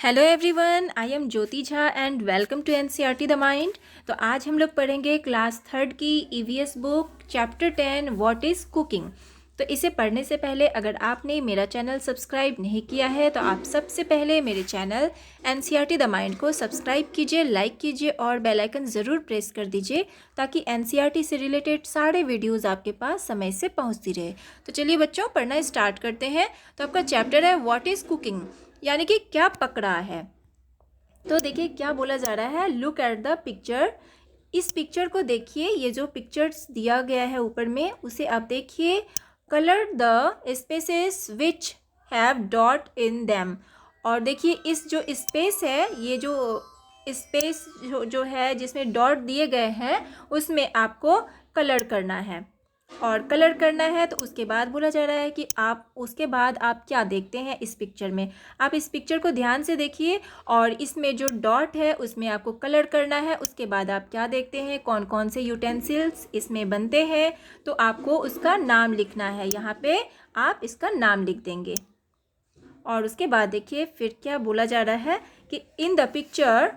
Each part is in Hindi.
Hello everyone, I am Jyoti Jha and welcome to NCERT the mind. तो आज हम लोग पढ़ेंगे क्लास थर्ड की EVS book chapter 10 what is cooking. तो इसे पढ़ने से पहले अगर आपने मेरा चैनल सब्सक्राइब नहीं किया है तो आप सबसे पहले मेरे चैनल एनसीईआरटी द माइंड को सब्सक्राइब कीजिए, लाइक कीजिए और बेल आइकन ज़रूर प्रेस कर दीजिए ताकि एनसीईआरटी से रिलेटेड सारे वीडियोज़ आपके पास समय से पहुँचती रहे। तो चलिए बच्चों, पढ़ना स्टार्ट करते हैं। तो आपका चैप्टर है व्हाट इज़ कुकिंग, यानी कि क्या पक रहा है। तो देखिए क्या बोला जा रहा है, लुक एट द पिक्चर। इस पिक्चर को देखिए, ये जो पिक्चर्स दिया गया है ऊपर में उसे आप देखिए। Colour the spaces which have dot in them. और देखिए इस जो स्पेस है, ये जो स्पेस जो है जिसमें डॉट दिए गए हैं उसमें आपको कलर करना है। और कलर करना है तो उसके बाद बोला जा रहा है कि आप उसके बाद आप क्या देखते हैं इस पिक्चर में। आप इस पिक्चर को ध्यान से देखिए और इसमें जो डॉट है उसमें आपको कलर करना है। उसके बाद आप क्या देखते हैं, कौन कौन से यूटेंसिल्स इसमें बनते हैं, तो आपको उसका नाम लिखना है। यहाँ पे आप इसका नाम लिख देंगे। और उसके बाद देखिए फिर क्या बोला जा रहा है कि in the picture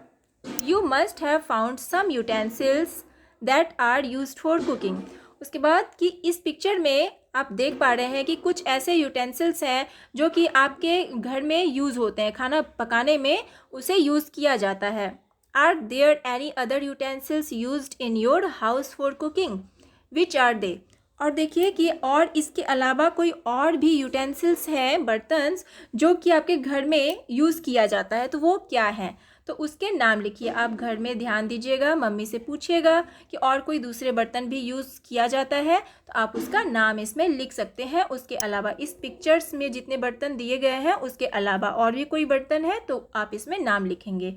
you must have found some utensils that are used for cooking. उसके बाद कि इस पिक्चर में आप देख पा रहे हैं कि कुछ ऐसे यूटेंसिल्स हैं जो कि आपके घर में यूज़ होते हैं, खाना पकाने में उसे यूज़ किया जाता है। Are there any other utensils used in your house for cooking, which are they. और देखिए कि और इसके अलावा कोई और भी यूटेंसिल्स हैं, बर्तन्स जो कि आपके घर में यूज़ किया जाता है, तो वो क्या है, तो उसके नाम लिखिए। आप घर में ध्यान दीजिएगा, मम्मी से पूछिएगा कि और कोई दूसरे बर्तन भी यूज़ किया जाता है तो आप उसका नाम इसमें लिख सकते हैं। उसके अलावा इस पिक्चर्स में जितने बर्तन दिए गए हैं उसके अलावा और भी कोई बर्तन है तो आप इसमें नाम लिखेंगे।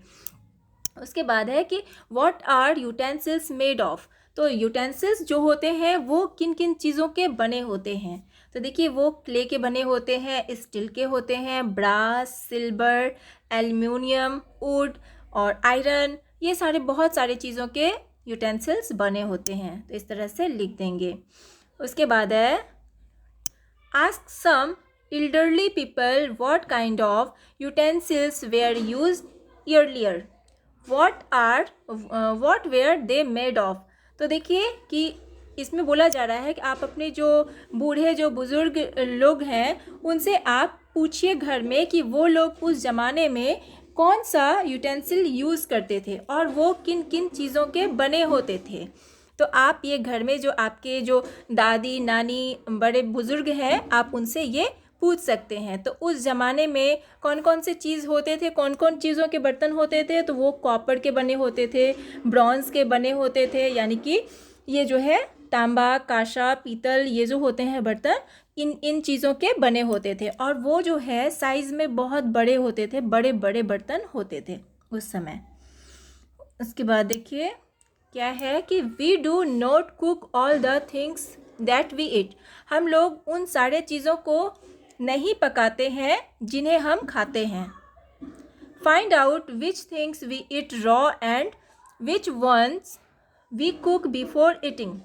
उसके बाद है कि what are utensils made of. तो यूटेंसिल्स जो होते हैं वो किन किन चीज़ों के बने होते हैं, तो देखिए वो क्ले के बने होते हैं, स्टील के होते हैं, ब्रास, सिल्वर, एल्युमिनियम, वुड और आयरन, ये सारे बहुत सारे चीज़ों के यूटेंसिल्स बने होते हैं। तो इस तरह से लिख देंगे। उसके बाद है ask some elderly people what kind of utensils were used earlier, what were they made of। तो देखिए कि इसमें बोला जा रहा है कि आप अपने जो बूढ़े जो बुज़ुर्ग लोग हैं उनसे आप पूछिए घर में कि वो लोग उस ज़माने में कौन सा यूटेंसिल यूज़ करते थे और वो किन किन चीज़ों के बने होते थे। तो आप ये घर में जो आपके जो दादी नानी बड़े बुज़ुर्ग हैं आप उनसे ये पूछ सकते हैं। तो उस ज़माने में कौन कौन से चीज़ होते थे, कौन कौन चीज़ों के बर्तन होते थे, तो वो कॉपर के बने होते थे, ब्रॉन्ज़ के बने होते थे, यानी कि ये जो है तांबा, कांसा, पीतल, ये जो होते हैं बर्तन इन चीज़ों के बने होते थे। और वो जो है साइज़ में बहुत बड़े होते थे, बड़े बड़े बर्तन होते थे उस समय। उसके बाद देखिए क्या है कि we do not cook all the things that we eat. हम लोग उन सारे चीज़ों को नहीं पकाते हैं जिन्हें हम खाते हैं। Find out which things we eat raw and which ones we cook before eating.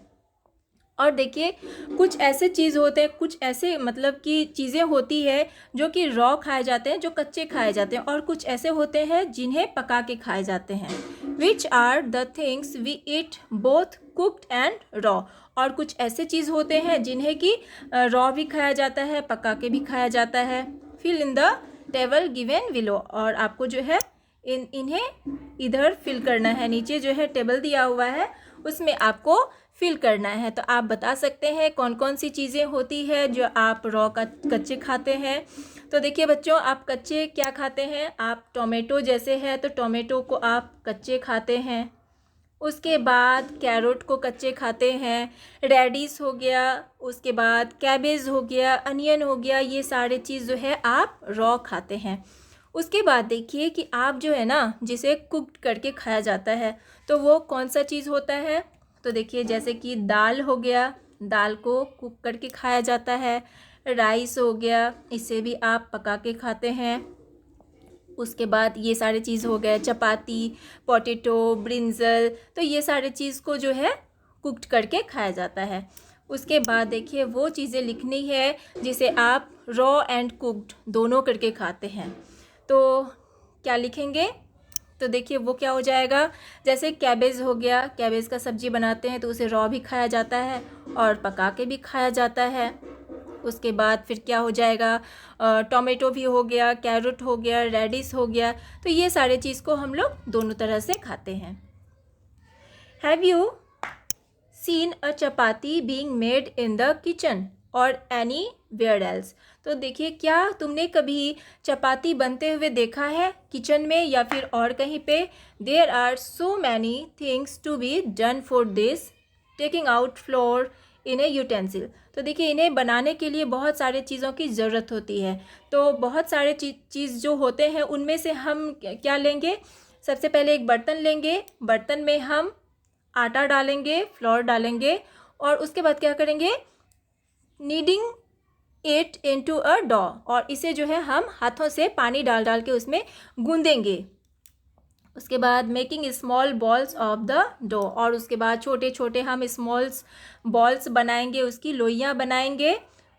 और देखिए कुछ ऐसे चीज़ होते हैं, कुछ ऐसे मतलब कि चीज़ें होती है जो कि रॉ खाए जाते हैं, जो कच्चे खाए जाते हैं, और कुछ ऐसे होते हैं जिन्हें पका के खाए जाते हैं। Which are the things we eat both cooked and raw. और कुछ ऐसे चीज़ होते हैं जिन्हें कि रॉ भी खाया जाता है, पका के भी खाया जाता है। Fill in the table given below. और आपको जो है इन्हें इधर फिल करना है, नीचे जो है टेबल दिया हुआ है उसमें आपको फिल करना है। तो आप बता सकते हैं कौन कौन सी चीज़ें होती है जो आप रॉ कच्चे खाते हैं। तो देखिए बच्चों, आप कच्चे क्या खाते हैं, आप टोमेटो जैसे है तो टोमेटो को आप कच्चे खाते हैं। उसके बाद कैरोट को कच्चे खाते हैं, रेडिश हो गया, उसके बाद कैबेज हो गया, अनियन हो गया, ये सारे चीज़ जो है आप रॉ खाते हैं। उसके बाद देखिए कि आप जो है ना जिसे कुक करके खाया जाता है तो वो कौन सा चीज़ होता है। तो देखिए जैसे कि दाल हो गया, दाल को कुक करके खाया जाता है। राइस हो गया, इसे भी आप पका के खाते हैं। उसके बाद ये सारे चीज़ हो गए, चपाती, पोटैटो, ब्रिंजल, तो ये सारे चीज़ को जो है कुक्ड करके खाया जाता है। उसके बाद देखिए वो चीज़ें लिखनी है जिसे आप रॉ एंड कुक्ड दोनों करके खाते हैं। तो क्या लिखेंगे? तो देखिए वो क्या हो जाएगा, जैसे कैबेज हो गया, कैबेज का सब्जी बनाते हैं तो उसे रॉ भी खाया जाता है और पका के भी खाया जाता है। उसके बाद फिर क्या हो जाएगा, टोमेटो भी हो गया, कैरेट हो गया, रेडिश हो गया। तो ये सारे चीज़ को हम लोग दोनों तरह से खाते हैं। Have you seen a chapati being made in the kitchen और एनी वेयर एल्स? तो देखिए, क्या तुमने कभी चपाती बनते हुए देखा है किचन में या फिर और कहीं पे? There are so many things to be done for this, taking out flour in a utensil. तो देखिए, इन्हें बनाने के लिए बहुत सारे चीज़ों की ज़रूरत होती है। तो बहुत सारे चीज़ जो होते हैं उनमें से हम क्या लेंगे? सबसे पहले एक बर्तन लेंगे, बर्तन में हम आटा डालेंगे, फ्लोर डालेंगे और उसके बाद क्या करेंगे, kneading it into a dough, और इसे जो है हम हाथों से पानी डाल डाल के उसमें गूंदेंगे। उसके बाद making small balls of the dough, और उसके बाद छोटे छोटे हम स्मॉल्स बॉल्स बनाएंगे, उसकी लोइयाँ बनाएंगे।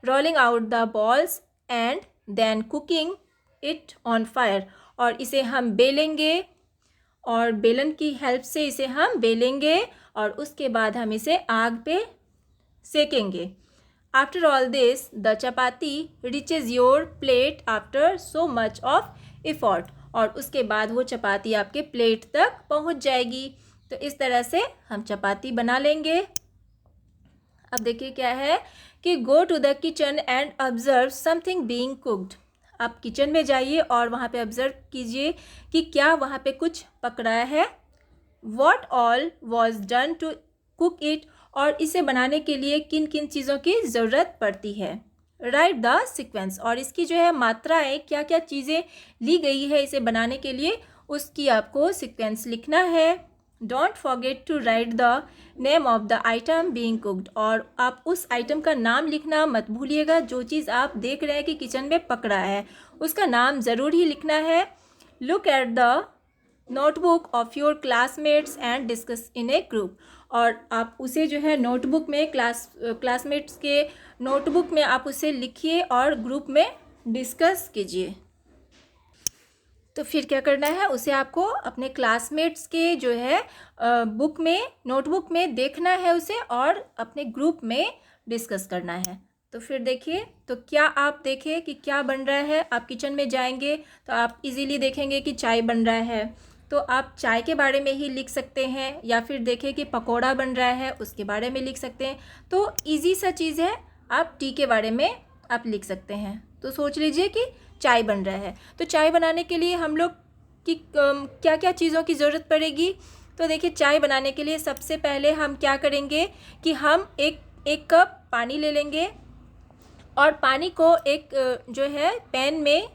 Rolling out the balls and then cooking it on fire, और इसे हम बेलेंगे और बेलन की हेल्प से इसे हम बेलेंगे और उसके बाद हम इसे आग पे सेकेंगे। After all this the chapati reaches your plate after so much of effort, और उसके बाद वो चपाती आपके प्लेट तक पहुंच जाएगी। तो इस तरह से हम चपाती बना लेंगे। अब देखिए क्या है कि go to the kitchen and observe something being cooked. आप किचन में जाइए और वहाँ पे ऑब्जर्व कीजिए कि क्या वहाँ पे कुछ पक रहा है। What all was done to cook it, और इसे बनाने के लिए किन किन चीज़ों की ज़रूरत पड़ती है। राइट द सीक्वेंस, और इसकी जो है मात्राएं, क्या क्या चीज़ें ली गई है इसे बनाने के लिए, उसकी आपको सीक्वेंस लिखना है। Don't forget to write the name of the item being cooked, और आप उस आइटम का नाम लिखना मत भूलिएगा। जो चीज़ आप देख रहे हैं कि किचन में पक रहा है उसका नाम ज़रूर ही लिखना है। Look at the notebook of your classmates and discuss in A group, और आप उसे जो है नोटबुक में क्लासमेट्स के नोटबुक में आप उसे लिखिए और ग्रुप में डिस्कस कीजिए। तो फिर क्या करना है, उसे आपको अपने क्लासमेट्स के जो है बुक में, नोटबुक में देखना है उसे और अपने ग्रुप में डिस्कस करना है। तो फिर देखिए, तो क्या आप देखें कि क्या बन रहा है। आप किचन में जाएंगे तो आप इजीली देखेंगे कि चाय बन रहा है, तो आप चाय के बारे में ही लिख सकते हैं, या फिर देखें कि पकोड़ा बन रहा है उसके बारे में लिख सकते हैं। तो इजी सा चीज़ है, आप टी के बारे में आप लिख सकते हैं। तो सोच लीजिए कि चाय बन रहा है, तो चाय बनाने के लिए हम लोग की क्या क्या चीज़ों की ज़रूरत पड़ेगी। तो देखिए, चाय बनाने के लिए सबसे पहले हम क्या करेंगे कि हम एक कप पानी ले लेंगे और पानी को एक जो है पैन में,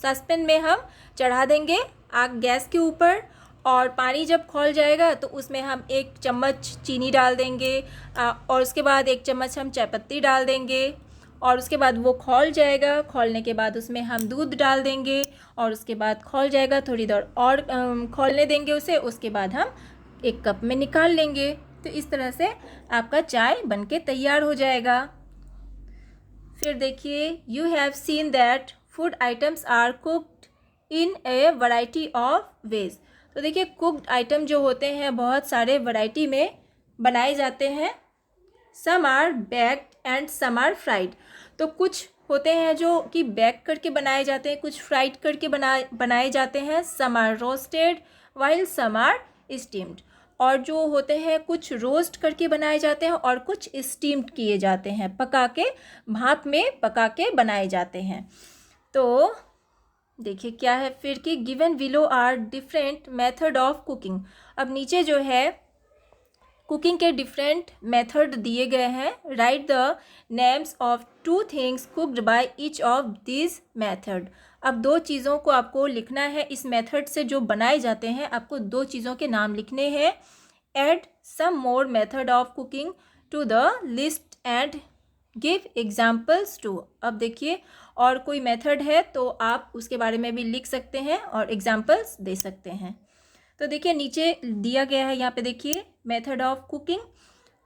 सॉसपैन में हम चढ़ा देंगे आग गैस के ऊपर, और पानी जब खौल जाएगा तो उसमें हम 1 चम्मच चीनी डाल देंगे और उसके बाद 1 चम्मच हम चायपत्ती डाल देंगे, और उसके बाद वो खौल जाएगा। खौलने के बाद उसमें हम दूध डाल देंगे और उसके बाद खौल जाएगा, थोड़ी देर और खौलने देंगे उसे। उसके बाद हम 1 कप में निकाल लेंगे। तो इस तरह से आपका चाय बनके तैयार हो जाएगा। फिर देखिए, you have seen that food items are cooked in a variety of ways. तो देखिए, कुक्ड आइटम जो होते हैं बहुत सारे वैरायटी में बनाए जाते हैं। Some are baked and some are fried. तो कुछ होते हैं जो कि बेक करके बनाए जाते हैं, कुछ फ्राइड करके बनाए जाते हैं। Some are roasted while some are steamed, और जो होते हैं कुछ रोस्ट करके बनाए जाते हैं और कुछ स्टीम्ड किए जाते हैं, पका के, भाप में पका के बनाए जाते हैं। तो देखिए क्या है फिर कि given below are different method of cooking. अब नीचे जो है कुकिंग के डिफरेंट मेथड दिए गए हैं। Right the names of 2 things cooked by each of this method. अब 2 चीज़ों को आपको लिखना है, इस मेथड से जो बनाए जाते हैं आपको 2 चीज़ों के नाम लिखने हैं। Add some more method of cooking to the list and give examples too. अब देखिए, और कोई मेथड है तो आप उसके बारे में भी लिख सकते हैं और एग्जाम्पल्स दे सकते हैं। तो देखिए, नीचे दिया गया है, यहाँ पे देखिए मेथड ऑफ कुकिंग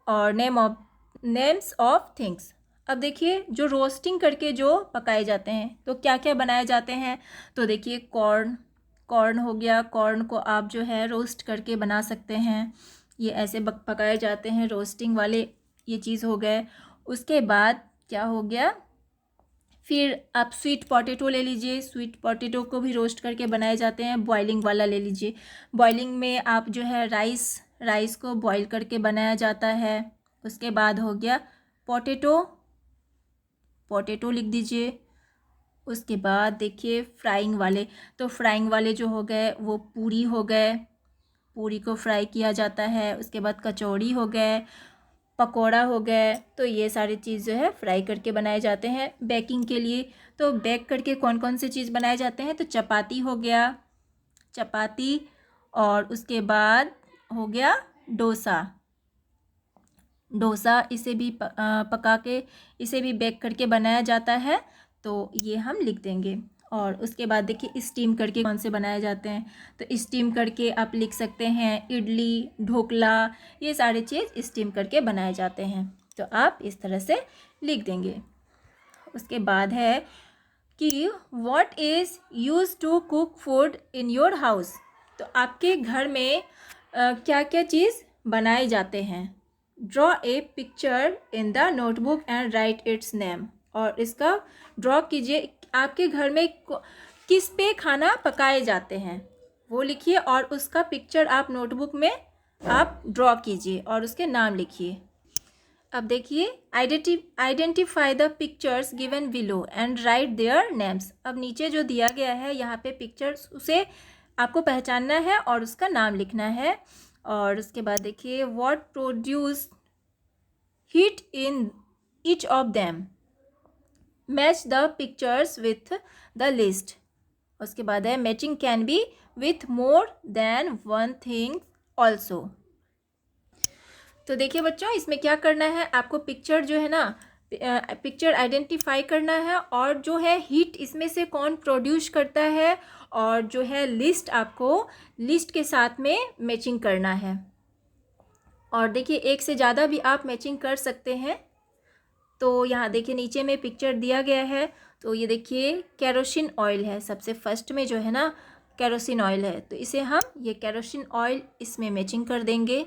और नेम्स ऑफ थिंग्स। अब देखिए, जो रोस्टिंग करके जो पकाए जाते हैं तो क्या क्या बनाए जाते हैं। तो देखिए, कॉर्न, कॉर्न हो गया, कॉर्न को आप जो है रोस्ट करके बना सकते हैं, ये ऐसे पकाए जाते हैं रोस्टिंग वाले, ये चीज़ हो गए। उसके बाद क्या हो गया, फिर आप स्वीट पोटैटो ले लीजिए, स्वीट पोटैटो को भी रोस्ट करके बनाए जाते हैं, बॉइलिंग वाला ले लीजिए। बॉइलिंग में आप जो है राइस को बॉईल करके बनाया जाता है। उसके बाद हो गया पोटैटो लिख दीजिए। उसके बाद देखिए फ्राइंग वाले, तो फ्राइंग वाले जो हो गए वो पूरी हो गए, पूरी को फ्राई किया जाता है। उसके बाद कचौड़ी हो गए, पकोड़ा हो गए, तो ये सारी चीज़ जो है फ्राई करके बनाए जाते हैं बेकिंग के लिए। तो बेक करके कौन कौन से चीज़ बनाए जाते हैं, तो चपाती हो गया, चपाती, और उसके बाद हो गया डोसा, इसे भी पका के इसे भी बेक करके बनाया जाता है, तो ये हम लिख देंगे। और उसके बाद देखिए स्टीम करके कौन से बनाए जाते हैं, तो स्टीम करके आप लिख सकते हैं इडली, ढोकला, ये सारी चीज़ स्टीम करके बनाए जाते हैं, तो आप इस तरह से लिख देंगे। उसके बाद है कि what is use to cook food in your house, तो आपके घर में क्या क्या चीज़ बनाए जाते हैं। Draw a picture in the notebook and right it's name, और इसका ड्रॉ कीजिए, आपके घर में किस पे खाना पकाए जाते हैं वो लिखिए, और उसका पिक्चर आप नोटबुक में आप ड्रॉ कीजिए और उसके नाम लिखिए। अब देखिए identify the pictures given below and right their names, अब नीचे जो दिया गया है यहाँ पे पिक्चर्स, उसे आपको पहचानना है और उसका नाम लिखना है। और उसके बाद देखिए what produce heat in each of them, match the pictures with the list. उसके बाद है matching can be with more than one thing also. तो देखिए बच्चों, इसमें क्या करना है, आपको पिक्चर जो है ना, पिक्चर आइडेंटिफाई करना है, और जो है हीट इसमें से कौन प्रोड्यूस करता है, और जो है लिस्ट, आपको लिस्ट के साथ में मैचिंग करना है। और देखिए एक से ज़्यादा भी आप मैचिंग कर सकते हैं। तो यहाँ देखिए नीचे में पिक्चर दिया गया है, तो ये देखिए केरोसिन ऑयल है, सबसे फर्स्ट में जो है ना केरोसिन ऑयल है, तो इसे हम ये केरोसिन ऑयल इसमें मैचिंग कर देंगे।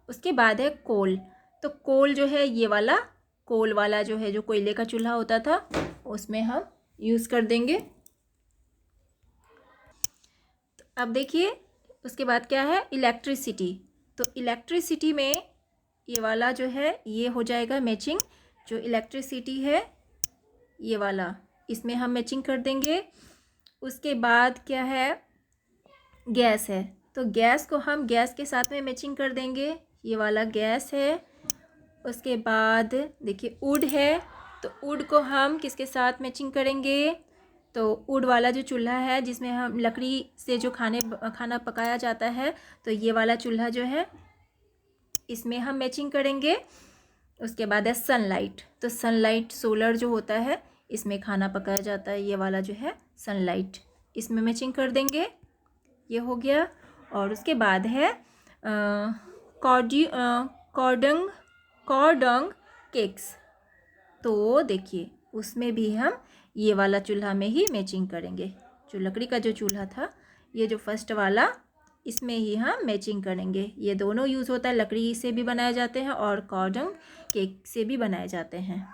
उसके बाद है कोल, तो कोल जो है ये वाला, कोल वाला जो है, जो कोयले का चूल्हा होता था, उसमें हम यूज़ कर देंगे। तो अब देखिए उसके बाद क्या है, इलेक्ट्रिसिटी, तो इलेक्ट्रिसिटी में ये वाला जो है ये हो जाएगा मैचिंग, जो इलेक्ट्रिसिटी है ये वाला, इसमें हम मैचिंग कर देंगे। उसके बाद क्या है, गैस है, तो गैस को हम गैस के साथ में मैचिंग कर देंगे, ये वाला गैस है। उसके बाद देखिए वुड है, तो वुड को हम किसके साथ मैचिंग करेंगे, तो वुड वाला जो चूल्हा है जिसमें हम लकड़ी से जो खाना पकाया जाता है, तो ये वाला चूल्हा जो है इसमें हम मैचिंग करेंगे। उसके बाद है सनलाइट, तो सनलाइट सोलर जो होता है इसमें खाना पकाया जाता है, ये वाला जो है सनलाइट, इसमें मैचिंग कर देंगे, ये हो गया। और उसके बाद है कॉर्डंग केक्स, तो देखिए उसमें भी हम ये वाला चूल्हा में ही मैचिंग करेंगे, जो लकड़ी का जो चूल्हा था ये जो फर्स्ट वाला, इसमें ही हम मैचिंग करेंगे। ये दोनों यूज़ होता है, लकड़ी से भी बनाए जाते हैं और कॉर्डंग केक से भी बनाए जाते हैं।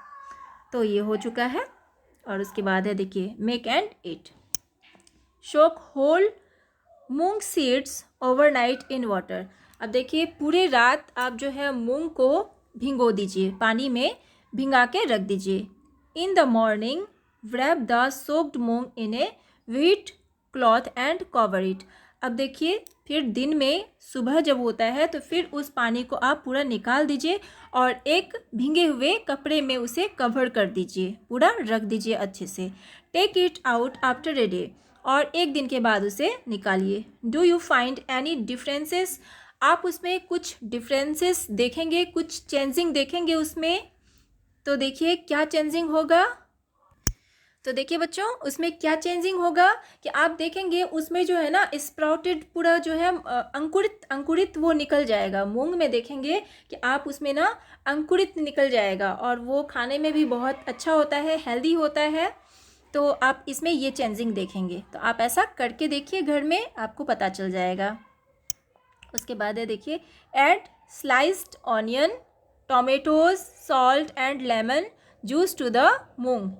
तो ये हो चुका है। और उसके बाद है देखिए make and eat, soak whole moong seeds overnight in water, अब देखिए पूरे रात आप जो है मूंग को भिगो दीजिए, पानी में भिंगा के रख दीजिए। In the morning wrap the soaked moong in A wheat cloth and cover it, अब देखिए फिर दिन में सुबह जब होता है तो फिर उस पानी को आप पूरा निकाल दीजिए और एक भीगे हुए कपड़े में उसे कवर कर दीजिए, पूरा रख दीजिए अच्छे से। Take it out after a day, और एक दिन के बाद उसे निकालिए। Do you find any differences, आप उसमें कुछ डिफरेंसेस देखेंगे, कुछ चेंजिंग देखेंगे उसमें, तो देखिए क्या चेंजिंग होगा। तो देखिए बच्चों उसमें क्या चेंजिंग होगा कि आप देखेंगे उसमें जो है ना स्प्राउटेड पूरा जो है अंकुरित वो निकल जाएगा। मूंग में देखेंगे कि आप उसमें ना अंकुरित निकल जाएगा और वो खाने में भी बहुत अच्छा होता है, हेल्दी होता है। तो आप इसमें ये चेंजिंग देखेंगे। तो आप ऐसा करके देखिए घर में, आपको पता चल जाएगा। उसके बाद है देखिए, add sliced onion, tomatoes, salt and lemon juice to the moong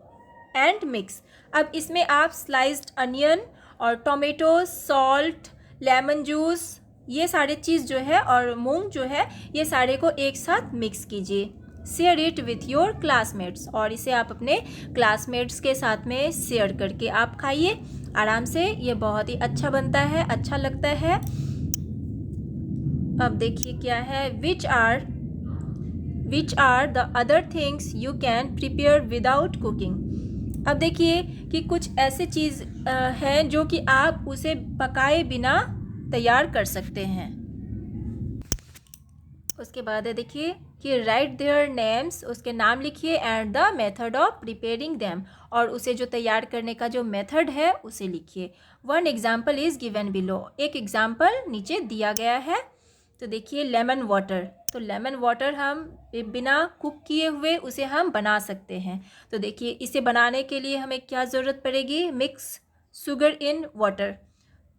and mix. अब इसमें आप स्लाइस्ड अनियन और टोमेटो, सॉल्ट, लेमन जूस, ये सारे चीज़ जो है और मूंग जो है, ये सारे को एक साथ मिक्स कीजिए। Share it with your classmates, और इसे आप अपने क्लासमेट्स के साथ में शेयर करके आप खाइए आराम से। ये बहुत ही अच्छा बनता है, अच्छा लगता है। अब देखिए क्या है, which are the other things you can prepare without cooking. अब देखिए कि कुछ ऐसे चीज़ हैं जो कि आप उसे पकाए बिना तैयार कर सकते हैं। उसके बाद है देखिए कि राइट देयर नेम्स, उसके नाम लिखिए, and the method of preparing them, और उसे जो तैयार करने का जो मेथड है उसे लिखिए। One example is given below, एक एग्जाम्पल नीचे दिया गया है। तो देखिए लेमन वाटर, तो लेमन वाटर हम बिना कुक किए हुए उसे हम बना सकते हैं। तो देखिए इसे बनाने के लिए हमें क्या ज़रूरत पड़ेगी, मिक्स शुगर इन वाटर।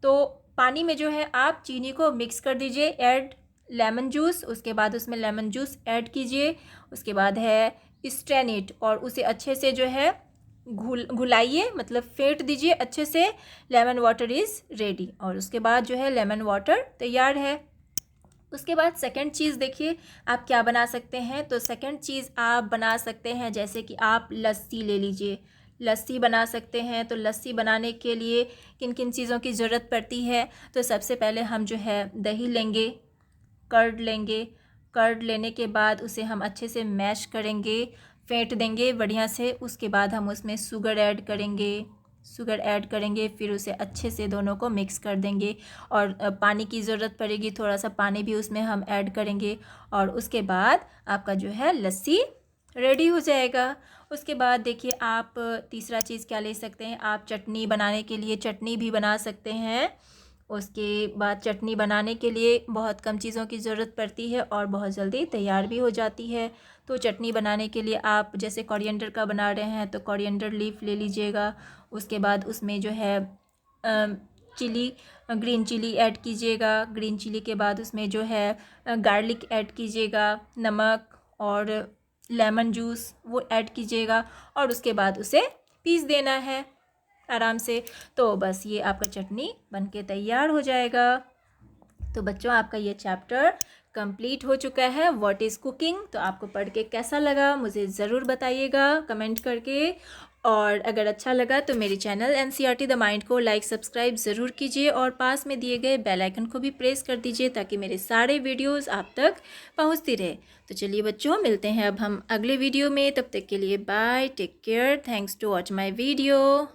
तो पानी में जो है आप चीनी को मिक्स कर दीजिए, ऐड लेमन जूस, उसके बाद उसमें लेमन जूस ऐड कीजिए। उसके बाद है स्ट्रेन इट, और उसे अच्छे से जो है घुलाइए, मतलब फेंट दीजिए अच्छे से। लेमन वाटर इज़ रेडी, और उसके बाद जो है लेमन वाटर तैयार है। उसके बाद सेकंड चीज़ देखिए आप क्या बना सकते हैं। तो सेकंड चीज़ आप बना सकते हैं, जैसे कि आप लस्सी ले लीजिए, लस्सी बना सकते हैं। तो लस्सी बनाने के लिए किन किन चीज़ों की ज़रूरत पड़ती है, तो सबसे पहले हम जो है दही लेंगे, कर्ड लेंगे। कर्ड लेने के बाद उसे हम अच्छे से मैश करेंगे, फेंट देंगे बढ़िया से। उसके बाद हम उसमें शुगर ऐड करेंगे, फिर उसे अच्छे से दोनों को मिक्स कर देंगे, और पानी की ज़रूरत पड़ेगी, थोड़ा सा पानी भी उसमें हम ऐड करेंगे, और उसके बाद आपका जो है लस्सी रेडी हो जाएगा। उसके बाद देखिए आप तीसरा चीज़ क्या ले सकते हैं, आप चटनी बनाने के लिए चटनी भी बना सकते हैं। उसके बाद चटनी बनाने के लिए बहुत कम चीज़ों की ज़रूरत पड़ती है और बहुत जल्दी तैयार भी हो जाती है। तो चटनी बनाने के लिए आप जैसे कोरिएंडर का बना रहे हैं तो कोरिएंडर लीफ ले लीजिएगा। उसके बाद उसमें जो है ग्रीन चिली ऐड कीजिएगा। ग्रीन चिली के बाद उसमें जो है गार्लिक ऐड कीजिएगा, नमक और लेमन जूस वो ऐड कीजिएगा, और उसके बाद उसे पीस देना है आराम से। तो बस ये आपका चटनी बनके तैयार हो जाएगा। तो बच्चों आपका ये चैप्टर कंप्लीट हो चुका है, व्हाट इज़ कुकिंग। तो आपको पढ़ के कैसा लगा मुझे ज़रूर बताइएगा कमेंट करके, और अगर अच्छा लगा तो मेरे चैनल NCERT द माइंड को लाइक सब्सक्राइब ज़रूर कीजिए, और पास में दिए गए बेल आइकन को भी प्रेस कर दीजिए ताकि मेरे सारे वीडियोस आप तक पहुंचती रहे। तो चलिए बच्चों, मिलते हैं अब हम अगले वीडियो में। तब तक के लिए bye, take care, thanks to watch my video.